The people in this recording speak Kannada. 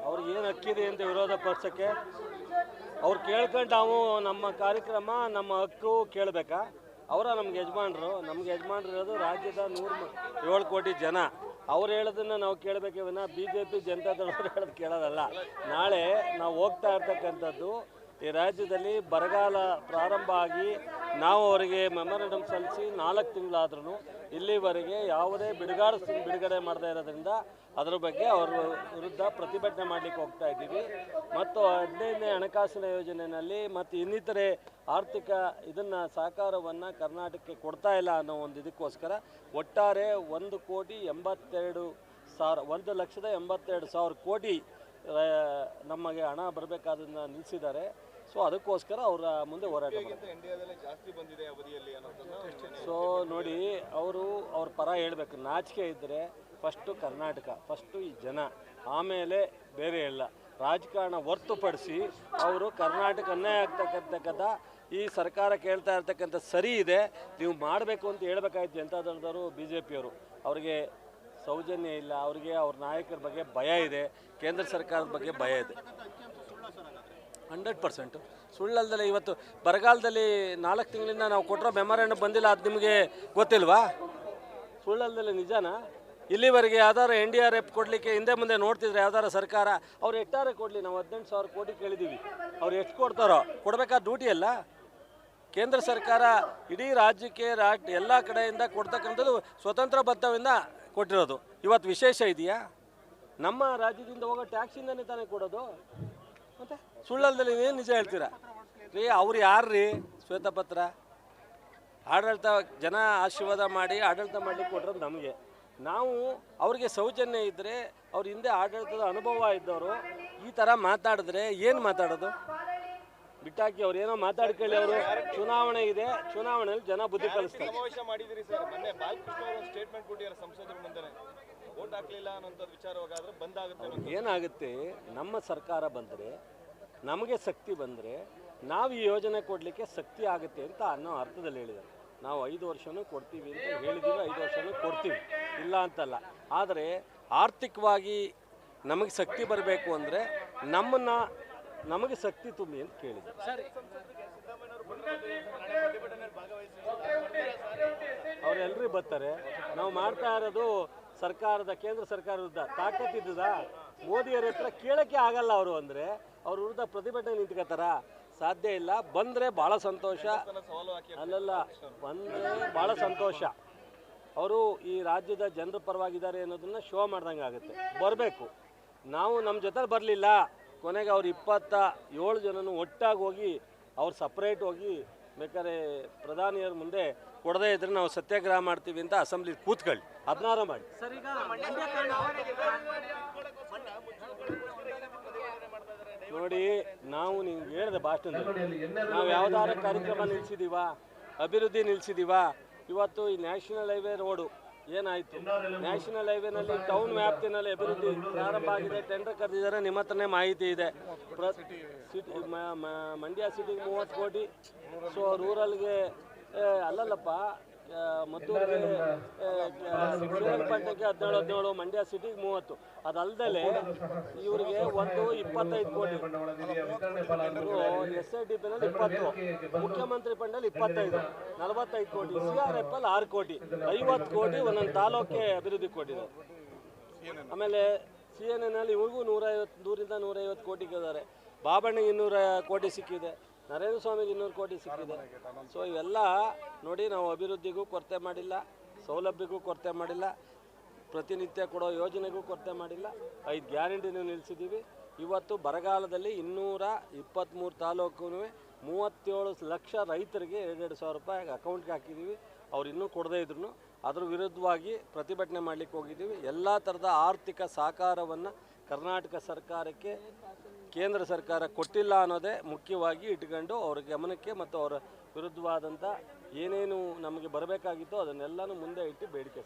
ಅವ್ರಿಗೆ ಏನು ಹಕ್ಕಿದೆ ಅಂತ ವಿರೋಧ ಪಡಿಸೋಕ್ಕೆ ಅವ್ರು ಕೇಳ್ಕೊಂಡು ನಾವು ನಮ್ಮ ಕಾರ್ಯಕ್ರಮ ನಮ್ಮ ಹಕ್ಕು ಕೇಳಬೇಕಾ? ಅವರ ನಮ್ಗೆ ಯಜಮಾನ್ರು ಇರೋದು ರಾಜ್ಯದ 107 ಕೋಟಿ ಜನ. ಅವ್ರು ಹೇಳೋದನ್ನು ನಾವು ಕೇಳಬೇಕೇ ವಿನ BJP ಜನತಾದಳವರು ಹೇಳೋದು ಕೇಳೋದಲ್ಲ. ನಾಳೆ ನಾವು ಹೋಗ್ತಾ ಇರ್ತಕ್ಕಂಥದ್ದು ಈ ರಾಜ್ಯದಲ್ಲಿ ಬರಗಾಲ ಪ್ರಾರಂಭ ಆಗಿ ನಾವು ಅವರಿಗೆ ಮೆಮೊರಂಡಮ್ ಸಲ್ಲಿಸಿ 4 ತಿಂಗಳಾದ್ರೂ ಇಲ್ಲಿವರೆಗೆ ಯಾವುದೇ ಬಿಡುಗಡೆ ಮಾಡದೇ ಇರೋದ್ರಿಂದ ಅದರ ಬಗ್ಗೆ ಅವರ ವಿರುದ್ಧ ಪ್ರತಿಭಟನೆ ಮಾಡಲಿಕ್ಕೆ ಹೋಗ್ತಾ ಇದ್ದೀವಿ. ಮತ್ತು 15ನೇ ಹಣಕಾಸಿನ ಯೋಜನೆಯಲ್ಲಿ ಮತ್ತು ಇನ್ನಿತರೆ ಆರ್ಥಿಕ ಸಹಕಾರವನ್ನು ಕರ್ನಾಟಕಕ್ಕೆ ಕೊಡ್ತಾ ಇಲ್ಲ ಅನ್ನೋ ಒಂದು ಇದಕ್ಕೋಸ್ಕರ ಒಟ್ಟಾರೆ 1,82,000 ಕೋಟಿ ನಮಗೆ ಹಣ ಬರಬೇಕಾದನ್ನ ನಿಲ್ಲಿಸಿದ್ದಾರೆ. ಸೊ ಅದಕ್ಕೋಸ್ಕರ ಅವರ ಮುಂದೆ ಹೋರಾಟ ಮಾಡ್ತಾರೆ. ಸೊ ನೋಡಿ, ಅವ್ರ ಪರ ಹೇಳಬೇಕು. ನಾಚಿಕೆ ಇದ್ದರೆ ಫಸ್ಟು ಕರ್ನಾಟಕ, ಫಸ್ಟು ಈ ಜನ, ಆಮೇಲೆ ಬೇರೆ ಎಲ್ಲ ರಾಜಕಾರಣ ಹೊರತುಪಡಿಸಿ ಅವರು ಕರ್ನಾಟಕ ಅನ್ಯಾಯ ಆಗ್ತಕ್ಕಂಥ ಈ ಸರ್ಕಾರ ಕೇಳ್ತಾ ಇರ್ತಕ್ಕಂಥ ಸರಿ ಇದೆ, ನೀವು ಮಾಡಬೇಕು ಅಂತ ಹೇಳ್ಬೇಕಾಯ್ತು ಜನತಾದಳದವರು, BJPಯವರು. ಅವ್ರಿಗೆ ಸೌಜನ್ಯ ಇಲ್ಲ, ಅವ್ರಿಗೆ ಅವ್ರ ನಾಯಕರ ಬಗ್ಗೆ ಭಯ ಇದೆ, ಕೇಂದ್ರ ಸರ್ಕಾರದ ಬಗ್ಗೆ ಭಯ ಇದೆ. 100% ಸುಳ್ಳಲ್ದಲ್ಲ. ಇವತ್ತು ಬರಗಾಲದಲ್ಲಿ 4 ತಿಂಗಳಿಂದ ನಾವು ಕೊಟ್ಟರೋ ಮೆಮೊರಂಡಮ್ ಬಂದಿಲ್ಲ, ಅದು ನಿಮಗೆ ಗೊತ್ತಿಲ್ವಾ? ಸುಳ್ಳಲ್ದಲ್ಲ, ನಿಜಾನಾ? ಇಲ್ಲಿವರೆಗೆ ಯಾವ್ದಾರು NDRF ಕೊಡಲಿಕ್ಕೆ ಹಿಂದೆ ಮುಂದೆ ನೋಡ್ತಿದ್ರೆ ಯಾವ್ದಾರು ಸರ್ಕಾರ ಅವ್ರು ಎಷ್ಟಾರೆ ಕೊಡಲಿ, ನಾವು 18,000 ಕೋಟಿ ಕೇಳಿದ್ದೀವಿ, ಅವ್ರು ಎಷ್ಟು ಕೊಡ್ತಾರೋ ಕೊಡಬೇಕಾದ ಡ್ಯೂಟಿ ಅಲ್ಲ. ಕೇಂದ್ರ ಸರ್ಕಾರ ಇಡೀ ರಾಜ್ಯಕ್ಕೆ ಎಲ್ಲ ಕಡೆಯಿಂದ ಕೊಡ್ತಕ್ಕಂಥದ್ದು ಸ್ವತಂತ್ರ ಬದ್ಧವಿಂದ ಕೊಟ್ಟಿರೋದು. ಇವತ್ತು ವಿಶೇಷ ಇದೆಯಾ? ನಮ್ಮ ರಾಜ್ಯದಿಂದ ಹೋಗೋ ಟ್ಯಾಕ್ಸಿಂದನೇ ತಾನೇ ಕೊಡೋದು. ಮತ್ತು ಸುಳ್ಳಲ್ದಲ್ಲಿ ಏನು ನಿಜ ಹೇಳ್ತೀರಾ ರೀ? ಅವ್ರು ಯಾರ್ರೀ ಶ್ವೇತಪತ್ರ? ಆಡಳಿತ ಜನ ಆಶೀರ್ವಾದ ಮಾಡಿ ಆಡಳಿತ ಮಾಡಲಿಕ್ಕೆ ಕೊಟ್ಟಿರೋದು ನಮಗೆ. ನಾವು ಅವ್ರಿಗೆ ಸೌಜನ್ಯ ಇದ್ದರೆ, ಅವ್ರ ಹಿಂದೆ ಆಡಳಿತದ ಅನುಭವ ಇದ್ದವರು ಈ ಥರ ಮಾತಾಡಿದ್ರೆ ಏನು ಮಾತಾಡೋದು? ಬಿಟ್ಟಾಕಿ ಅವ್ರು ಏನೋ ಮಾತಾಡ್ಕೊಳ್ಳಿ. ಅವರು ಚುನಾವಣೆ ಇದೆ, ಚುನಾವಣೆಯಲ್ಲಿ ಜನ ಬುದ್ಧಿ ಕಲಿಸ್ತಾರೆ. ಏನಾಗುತ್ತೆ, ನಮ್ಮ ಸರ್ಕಾರ ಬಂದರೆ, ನಮಗೆ ಶಕ್ತಿ ಬಂದರೆ ನಾವು ಈ ಯೋಜನೆ ಕೊಡಲಿಕ್ಕೆ ಶಕ್ತಿ ಆಗುತ್ತೆ ಅಂತ ಅನ್ನೋ ಅರ್ಥದಲ್ಲಿ ಹೇಳಿದ್ದಾರೆ. ನಾವು 5 ವರ್ಷನೂ ಕೊಡ್ತೀವಿ ಅಂತ ಹೇಳಿದ್ದೀವಿ, 5 ವರ್ಷನೂ ಕೊಡ್ತೀವಿ, ಇಲ್ಲ ಅಂತಲ್ಲ. ಆದರೆ ಆರ್ಥಿಕವಾಗಿ ನಮಗೆ ಶಕ್ತಿ ಬರಬೇಕು ಅಂದರೆ ನಮಗೆ ಶಕ್ತಿ ತುಂಬಿ ಅಂತ ಕೇಳಿದ್ವಿ. ಅವರೆಲ್ಲರೂ ಬರ್ತಾರೆ. ನಾವು ಮಾಡ್ತಾ ಇರೋದು ಕೇಂದ್ರ ಸರ್ಕಾರ ವಿರುದ್ಧ. ತಾಕತ್ತಿದ್ದದ ಮೋದಿಯವ್ರ ಹತ್ರ ಕೇಳೋಕ್ಕೆ ಆಗಲ್ಲ ಅವರು ಅಂದರೆ ಅವ್ರ ವಿರುದ್ಧ ಪ್ರತಿಭಟನೆ ನಿಂತ್ಕೋತಾರ? ಸಾಧ್ಯ ಇಲ್ಲ. ಬಂದರೆ ಭಾಳ ಸಂತೋಷ. ಬಂದರೆ ಭಾಳ ಸಂತೋಷ. ಅವರು ಈ ರಾಜ್ಯದ ಜನರ ಪರವಾಗಿದ್ದಾರೆ ಅನ್ನೋದನ್ನು ಶೋ ಮಾಡ್ದಂಗೆ ಆಗುತ್ತೆ. ಬರಬೇಕು. ನಾವು ನಮ್ಮ ಜೊತೆ ಬರಲಿಲ್ಲ, ಕೊನೆಗೆ ಅವ್ರು 27 ಜನನು ಒಟ್ಟಾಗಿ ಹೋಗಿ ಅವ್ರು ಸಪ್ರೇಟ್ ಹೋಗಿ ಬೇಕಾದ್ರೆ ಪ್ರಧಾನಿಯವ್ರ ಮುಂದೆ ಕೊಡದೇ ಇದ್ರೆ ನಾವು ಸತ್ಯಾಗ್ರಹ ಮಾಡ್ತೀವಿ ಅಂತ ಅಸೆಂಬ್ಲಿ ಕೂತ್ಕೊಳ್ಳಿ, 16 ಮಾಡಿ. ನೋಡಿ, ನಾವು ನೀವು ಹೇಳಿದ ಭಾಷಣದಲ್ಲಿ ನಾವು ಯಾವ್ದಾರ ಕಾರ್ಯಕ್ರಮ ನಿಲ್ಲಿಸಿದೀವಾ? ಅಭಿವೃದ್ಧಿ ನಿಲ್ಲಿಸಿದೀವಾ? ಇವತ್ತು ಈ ನ್ಯಾಷನಲ್ ಹೈವೇ ರೋಡು ಏನಾಯಿತು? ನ್ಯಾಷನಲ್ ಹೈವೇನಲ್ಲಿ ಟೌನ್ ವ್ಯಾಪ್ತಿನಲ್ಲಿ ಅಭಿವೃದ್ಧಿ ಪ್ರಾರಂಭ ಆಗಿದೆ, ಟೆಂಡರ್ ಕರೆದಿದ್ದಾರೆ, ನಿಮ್ಮ ಹತ್ರನೇ ಮಾಹಿತಿ ಇದೆ. ಮಂಡ್ಯ ಸಿಟಿಗೆ 30 ಕೋಟಿ. ಸೊ ರೂರಲ್ಗೆ ಅಲ್ಲಲ್ಲಪ್ಪ, ಮದ್ದೂರಿಗೆ ಶ್ರೀರಂಗಪಟ್ಟಣಕ್ಕೆ 17, ಮಂಡ್ಯ ಸಿಟಿಗೆ 30. ಅದಲ್ಲದೆ ಇವರಿಗೆ 25 ಕೋಟಿ, SIDPನಲ್ಲಿ 20, ಮುಖ್ಯಮಂತ್ರಿ ಫಂಡಲ್ಲಿ 25, 45 ಕೋಟಿ, CRFಲ್ಲಿ 6 ಕೋಟಿ, 50 ಕೋಟಿ ಒಂದೊಂದು ತಾಲೂಕಿಗೆ ಅಭಿವೃದ್ಧಿ ಕೊಟ್ಟಿದ್ದಾರೆ. ಆಮೇಲೆ CNNನಲ್ಲಿ ಇವ್ರಿಗೂ 150 ಕೋಟಿ ಇದ್ದಾರೆ. ಬಾಬಣ್ಣಗೆ 200 ಕೋಟಿ ಸಿಕ್ಕಿದೆ, ನರೇಂದ್ರ ಸ್ವಾಮಿಗೆ 200 ಕೋಟಿ ಸಿಕ್ಕಿದೆ. ಸೊ ಇವೆಲ್ಲ ನೋಡಿ, ನಾವು ಅಭಿವೃದ್ಧಿಗೂ ಕೊರತೆ ಮಾಡಿಲ್ಲ, ಸೌಲಭ್ಯಕ್ಕೂ ಕೊರತೆ ಮಾಡಿಲ್ಲ, ಪ್ರತಿನಿತ್ಯ ಕೊಡೋ ಯೋಜನೆಗೂ ಕೊರತೆ ಮಾಡಿಲ್ಲ. 5 ಗ್ಯಾರಂಟಿನೂ ನಿಲ್ಲಿಸಿದ್ದೀವಿ. ಇವತ್ತು ಬರಗಾಲದಲ್ಲಿ 223 ತಾಲೂಕು 37 ಲಕ್ಷ ರೈತರಿಗೆ 2,000 ರೂಪಾಯಿ ಅಕೌಂಟ್ಗೆ ಹಾಕಿದ್ದೀವಿ. ಅವ್ರು ಇನ್ನೂ ಕೊಡದೇ ಇದ್ರು ಅದ್ರ ವಿರುದ್ಧವಾಗಿ ಪ್ರತಿಭಟನೆ ಮಾಡಲಿಕ್ಕೆ ಹೋಗಿದ್ದೀವಿ. ಎಲ್ಲ ಥರದ ಆರ್ಥಿಕ ಸಹಕಾರವನ್ನು ಕರ್ನಾಟಕ ಸರ್ಕಾರಕ್ಕೆ ಕೇಂದ್ರ ಸರ್ಕಾರ ಕೊಟ್ಟಿಲ್ಲ ಅನ್ನೋದೇ ಮುಖ್ಯವಾಗಿ ಇಟ್ಕೊಂಡು ಅವರ ಗಮನಕ್ಕೆ ಮತ್ತು ಅವರ ವಿರುದ್ಧವಾದಂಥ ಏನೇನು ನಮಗೆ ಬರಬೇಕಾಗಿತ್ತೋ ಅದನ್ನೆಲ್ಲನೂ ಮುಂದೆ ಇಟ್ಟು ಬೇಡಿಕೆ.